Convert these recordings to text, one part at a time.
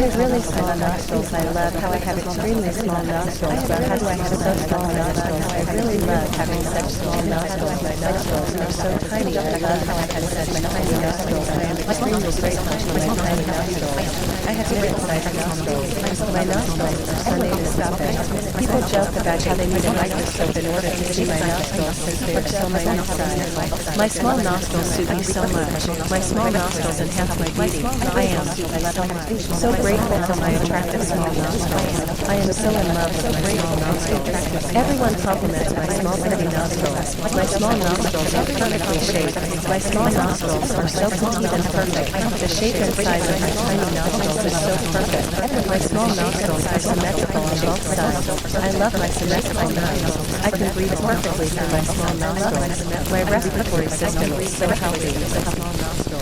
have really small nostrils. I love how I have extremely small nostrils, but how do I have so small nostrils? I really love having such small nostrils. My nostrils are so tiny. I love how I have such tiny nostrils. I am extremely grateful for my tiny nostrils. I have different sized nostrils. My nostrils are so microscopic. People joke about how they need a microscope in order to see my nostrils since they are so minute sized. My small nostrils suit me so much. My small nostrils enhance my beauty. I am so grateful for my attractive small nostrils. I am so in love with my small nostrils. Everyone compliments my small pretty nostrils. My small nostrils are perfectly shaped. My small nostrils are so petite and perfect. The shape and size of my tiny nostrils is so perfect. My small nostrils are symmetrical on both sides. I love my symmetrical nostrils. I can breathe perfectly through my small nostrils. My respiratory system is so healthy.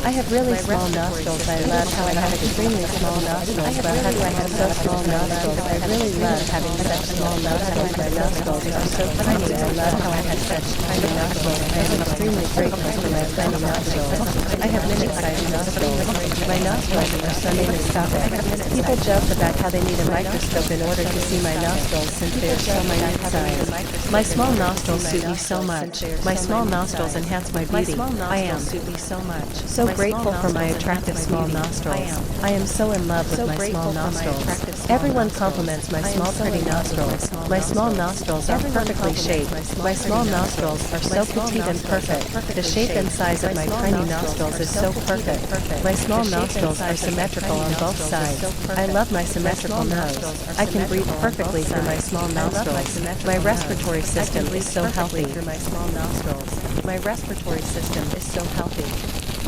I have really small nostrils. I love how I have extremely small nostrils, but how do I have so small nostrils? I really love having such small nostrils. My nostrils are so tiny. I love how I have such tiny nostrils. I am extremely grateful for my tiny nostrils. I have mini-sized nostrils. My nostrils are so microscopic. People joke about how they need a microscope in order to see my nostrils since they are so minute-sized. My small nostrils suit me so much. My small nostrils enhance my beauty. I am so grateful for my attractive small nostrils. I am so in love with my small nostrils. Everyone compliments my small pretty nostrils. My small nostrils are perfectly shaped. My small nostrils are so petite and perfect. The shape and size of my tiny nostrils is so perfect. My small nostrils are symmetrical on both sides. I love my symmetrical nose. I can breathe perfectly through my small nostrils. My respiratory system is so healthy. My respiratory system is so healthy.